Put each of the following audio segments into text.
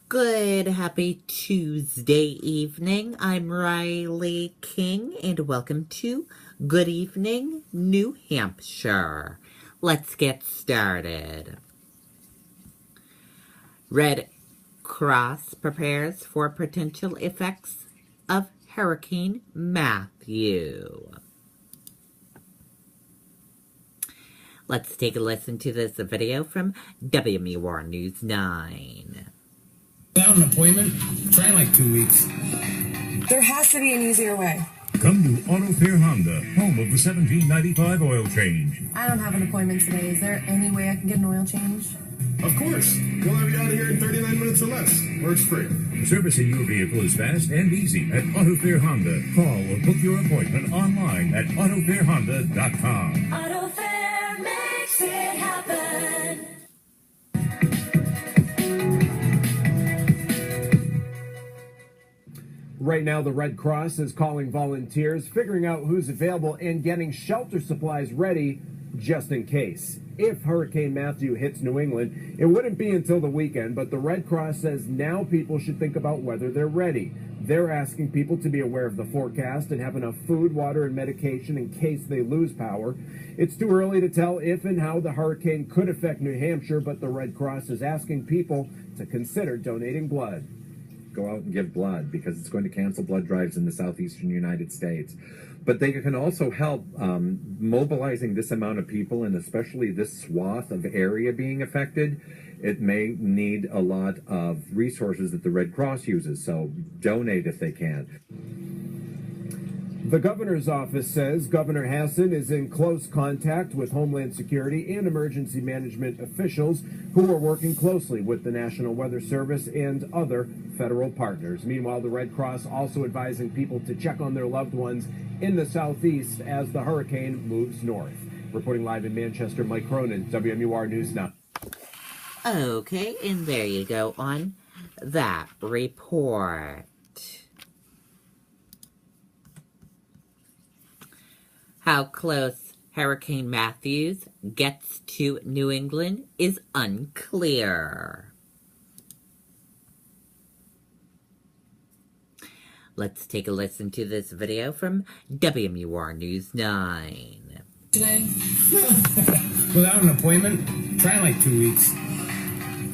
Good, happy Tuesday evening. I'm Riley King, and welcome to Good Evening, New Hampshire. Let's get started. Red Cross prepares for potential effects of Hurricane Matthew. Let's take a listen to this video from WMUR News 9. Without an appointment, try like 2 weeks. There has to be an easier way. Come to Auto Fair Honda, home of the $17.95 oil change. I don't have an appointment today. Is there any way I can get an oil change? Of course. We'll have you out of here in 39 minutes or less. Works free. Servicing your vehicle is fast and easy at Auto Fair Honda. Call or book your appointment online at autofairhonda.com. Auto Fair makes it happen. Right now, the Red Cross is calling volunteers, figuring out who's available, and getting shelter supplies ready just in case. If Hurricane Matthew hits New England, it wouldn't be until the weekend, but the Red Cross says now people should think about whether they're ready. They're asking people to be aware of the forecast and have enough food, water, and medication in case they lose power. It's too early to tell if and how the hurricane could affect New Hampshire, but the Red Cross is asking people to consider donating blood. Go out and give blood because it's going to cancel blood drives in the southeastern United States. But they can also help mobilizing this amount of people, and especially this swath of area being affected. It may need a lot of resources that the Red Cross uses, so donate if they can. The governor's office says Governor Hassan is in close contact with Homeland Security and emergency management officials who are working closely with the National Weather Service and other federal partners. Meanwhile, the Red Cross also advising people to check on their loved ones in the southeast as the hurricane moves north. Reporting live in Manchester, Mike Cronin, WMUR News Now. Okay, and there you go on that report. How close Hurricane Matthew gets to New England is unclear. Let's take a listen to this video from WMUR News 9. Today? Without an appointment, try like 2 weeks.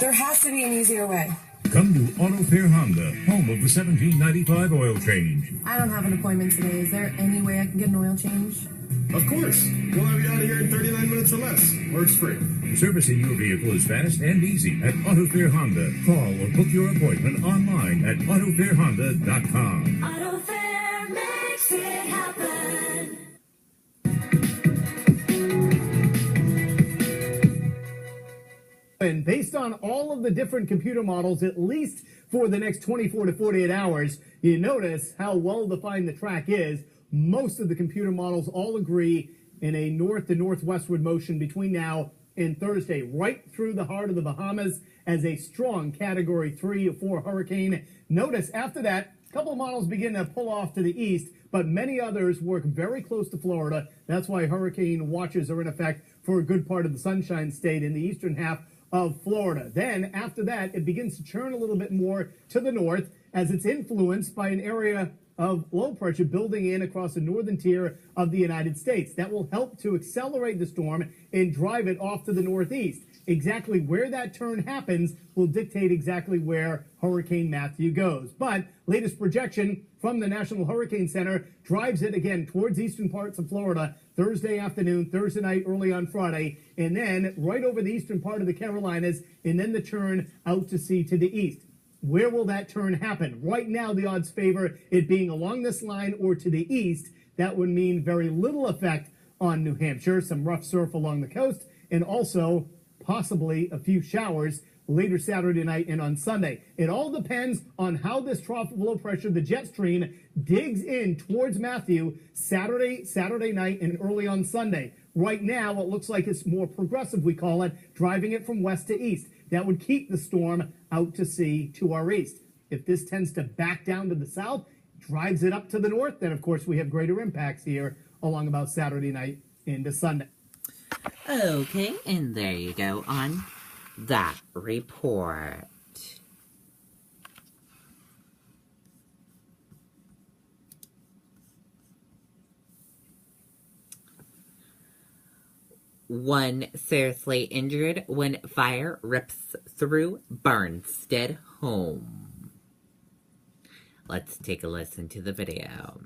There has to be an easier way. Come to Auto Fair Honda, home of the $17.95 oil change. I don't have an appointment today. Is there any way I can get an oil change? Of course. We'll have you out of here in 39 minutes or less. Works free. Servicing your vehicle is fast and easy at Auto Fair Honda. Call or book your appointment online at autofairhonda.com. Auto Fair makes it happen. And based on all of the different computer models, at least for the next 24 to 48 hours, you notice how well defined the track is. Most of the computer models all agree in a north to northwestward motion between now and Thursday, right through the heart of the Bahamas as a strong Category 3 or 4 hurricane. Notice after that, a couple of models begin to pull off to the east, but many others work very close to Florida. That's why hurricane watches are in effect for a good part of the Sunshine State in the eastern half of Florida. Then after that, it begins to churn a little bit more to the north as it's influenced by an area of low pressure building in across the northern tier of the United States. That will help to accelerate the storm and drive it off to the northeast. Exactly where that turn happens will dictate exactly where Hurricane Matthew goes. But latest projection from the National Hurricane Center drives it again towards eastern parts of Florida Thursday afternoon, Thursday night, early on Friday, and then right over the eastern part of the Carolinas, and then the turn out to sea to the east. Where will that turn happen? Right now, the odds favor it being along this line or to the east. That would mean very little effect on New Hampshire, some rough surf along the coast, and also possibly a few showers later Saturday night and on Sunday. It all depends on how this trough of low pressure, the jet stream, digs in towards Matthew Saturday night and early on Sunday. Right now, it looks like it's more progressive, we call it, driving it from west to east. That would keep the storm out to sea to our east. If this tends to back down to the south, drives it up to the north, then of course we have greater impacts here along about Saturday night into Sunday. Okay, and there you go on that report. One seriously injured when fire rips through Barnstead home. Let's take a listen to the video.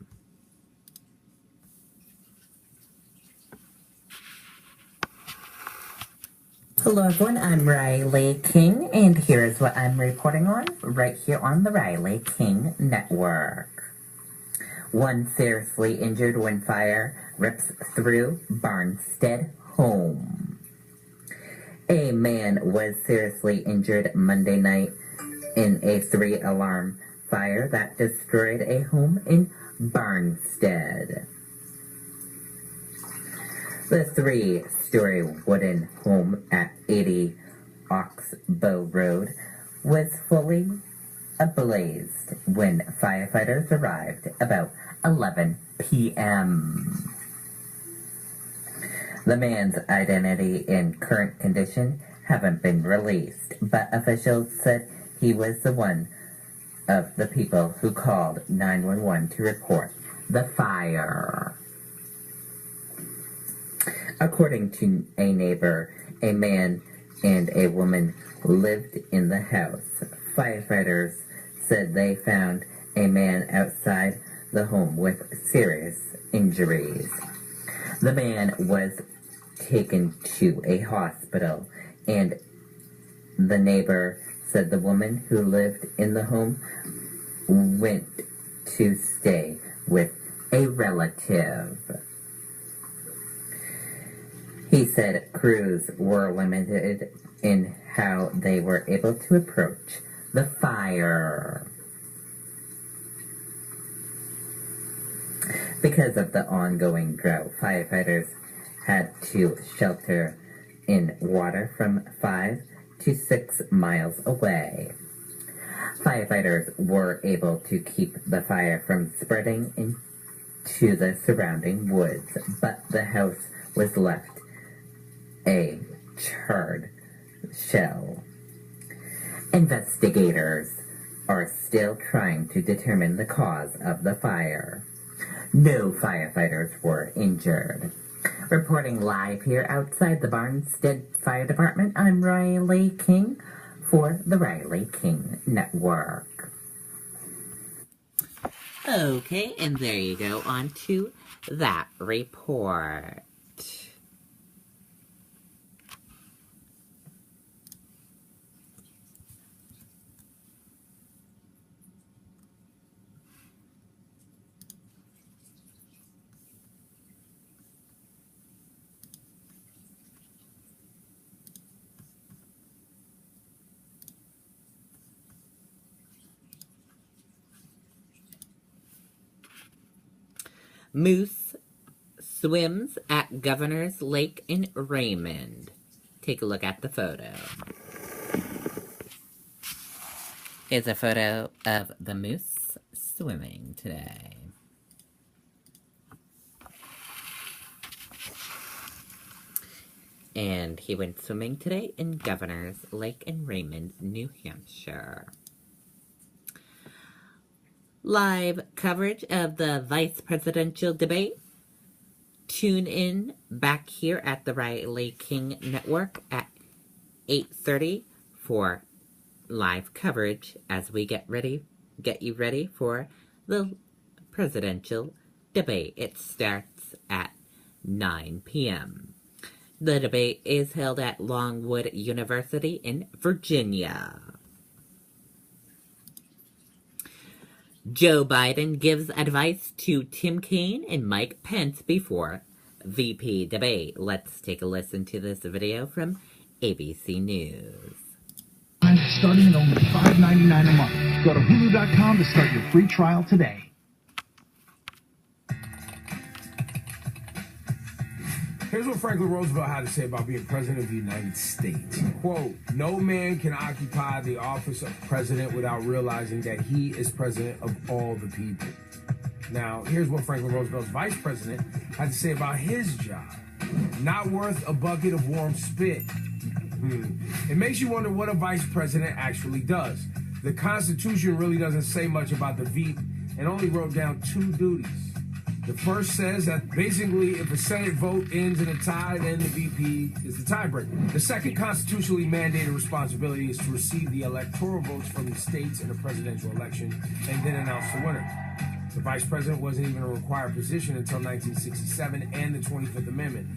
Hello everyone, I'm Riley King, and here's what I'm reporting on right here on the Riley King Network. One seriously injured when fire rips through Barnstead home. A man was seriously injured Monday night in a 3-alarm fire that destroyed a home in Barnstead. The 3-story wooden home at 80 Oxbow Road was fully ablaze when firefighters arrived about 11 p.m. The man's identity and current condition haven't been released, but officials said he was the one of the people who called 911 to report the fire. According to a neighbor, a man and a woman lived in the house. Firefighters said they found a man outside the home with serious injuries. The man was taken to a hospital, and the neighbor said the woman who lived in the home went to stay with a relative. He said crews were limited in how they were able to approach the fire. Because of the ongoing drought, firefighters had to shelter in water from 5 to 6 miles away. Firefighters were able to keep the fire from spreading into the surrounding woods, but the house was left a charred shell. Investigators are still trying to determine the cause of the fire. No firefighters were injured. Reporting live here outside the Barnstead Fire Department, I'm Riley King for the Riley King Network. Okay, and there you go, on to that report. Moose swims at Governor's Lake in Raymond. Take a look at the photo. Here's a photo of the moose swimming today. And he went swimming today in Governor's Lake in Raymond, New Hampshire. Live coverage of the vice presidential debate. Tune in back here at the Riley King Network at 8:30 for live coverage as we get you ready for the presidential debate. It starts at 9 p.m. The debate is held at Longwood University in Virginia. Joe Biden gives advice to Tim Kaine and Mike Pence before VP debate. Let's take a listen to this video from ABC News. Starting at only $5.99 a month. Go to Hulu.com to start your free trial today. Here's what Franklin Roosevelt had to say about being president of the United States. Quote, "No man can occupy the office of president without realizing that he is president of all the people." Now, here's what Franklin Roosevelt's vice president had to say about his job. "Not worth a bucket of warm spit." It makes you wonder what a vice president actually does. The Constitution really doesn't say much about the VP and only wrote down 2 duties. The first says that basically if a Senate vote ends in a tie, then the VP is the tiebreaker. The second constitutionally mandated responsibility is to receive the electoral votes from the states in a presidential election and then announce the winner. The vice president wasn't even a required position until 1967 and the 25th Amendment.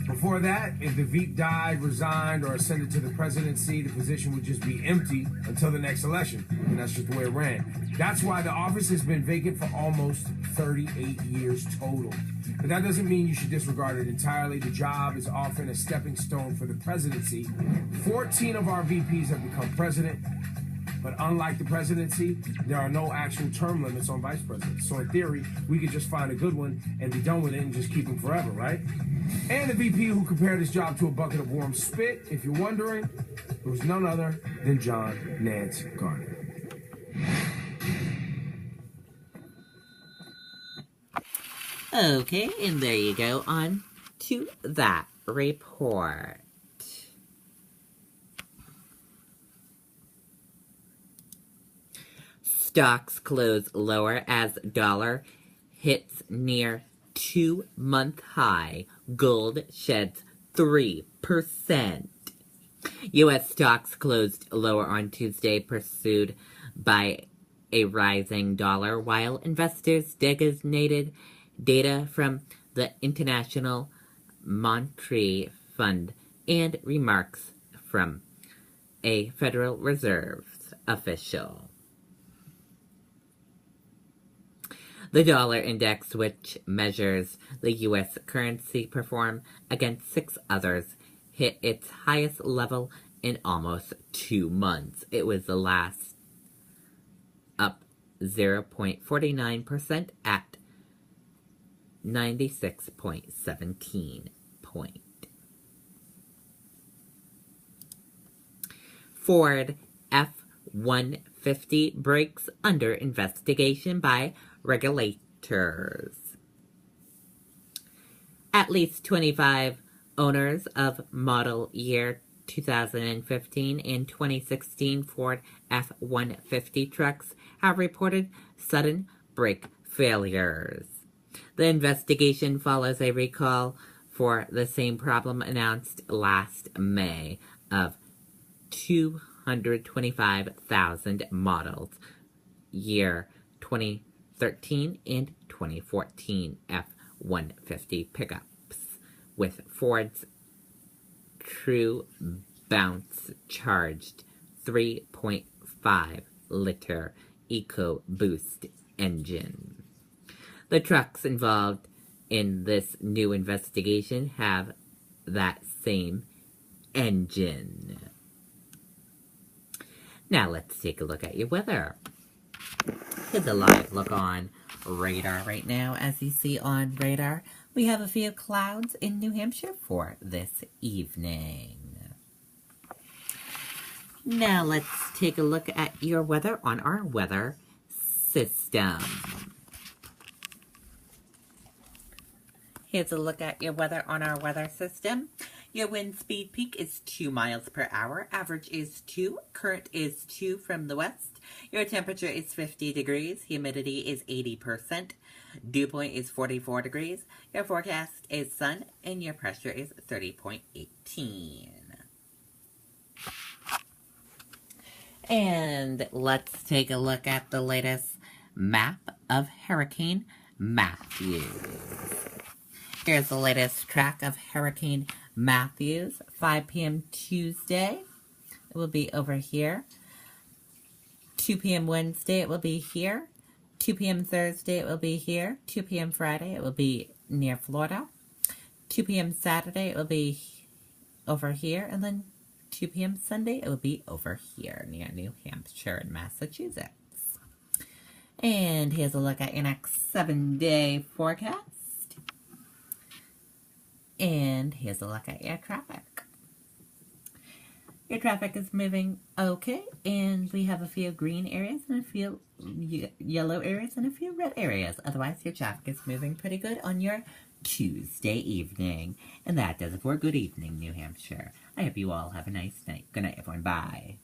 Before that, if the VP died, resigned, or ascended to the presidency, the position would just be empty until the next election. And that's just the way it ran. That's why the office has been vacant for almost 38 years total. But that doesn't mean you should disregard it entirely. The job is often a stepping stone for the presidency. 14 of our VPs have become president. But unlike the presidency, there are no actual term limits on vice presidents. So in theory, we could just find a good one and be done with it and just keep him forever, right? And the VP who compared his job to a bucket of warm spit, if you're wondering, it was none other than John Nance Garner. Okay, and there you go, on to that report. Stocks close lower as dollar hits near 2-month high. Gold sheds 3%. U.S. stocks closed lower on Tuesday, pursued by a rising dollar, while investors designated data from the International Monetary Fund and remarks from a Federal Reserve official. The dollar index, which measures the U.S. currency, performed against 6 others, hit its highest level in almost 2 months. It was the last up 0.49% at 96.17 point. Ford F-150 breaks under investigation by regulators. At least 25 owners of model year 2015 and 2016 Ford F-150 trucks have reported sudden brake failures. The investigation follows a recall for the same problem announced last May of 225,000 models year 2013 and 2014 F-150 pickups, with Ford's True Bounce charged 3.5-liter EcoBoost engine. The trucks involved in this new investigation have that same engine. Now let's take a look at your weather. Here's a live look on radar right now. As you see on radar, we have a few clouds in New Hampshire for this evening. Now let's take a look at your weather on our weather system. Here's a look at your weather on our weather system. Your wind speed peak is 2 miles per hour. Average is 2. Current is 2 from the west. Your temperature is 50 degrees. Humidity is 80%. Dew point is 44 degrees. Your forecast is sun, and your pressure is 30.18. And let's take a look at the latest map of Hurricane Matthew. Here's the latest track of Hurricane Matthews. 5 p.m. Tuesday, it will be over here. 2 p.m. Wednesday, it will be here. 2 p.m. Thursday, it will be here. 2 p.m. Friday, it will be near Florida. 2 p.m. Saturday, it will be over here. And then 2 p.m. Sunday, it will be over here near New Hampshire and Massachusetts. And here's a look at your next 7-day forecast. And here's a look at your traffic. Your traffic is moving okay, and we have a few green areas and a few yellow areas and a few red areas. Otherwise, your traffic is moving pretty good on your Tuesday evening. And that does it for Good Evening, New Hampshire. I hope you all have a nice night. Good night, everyone. Bye.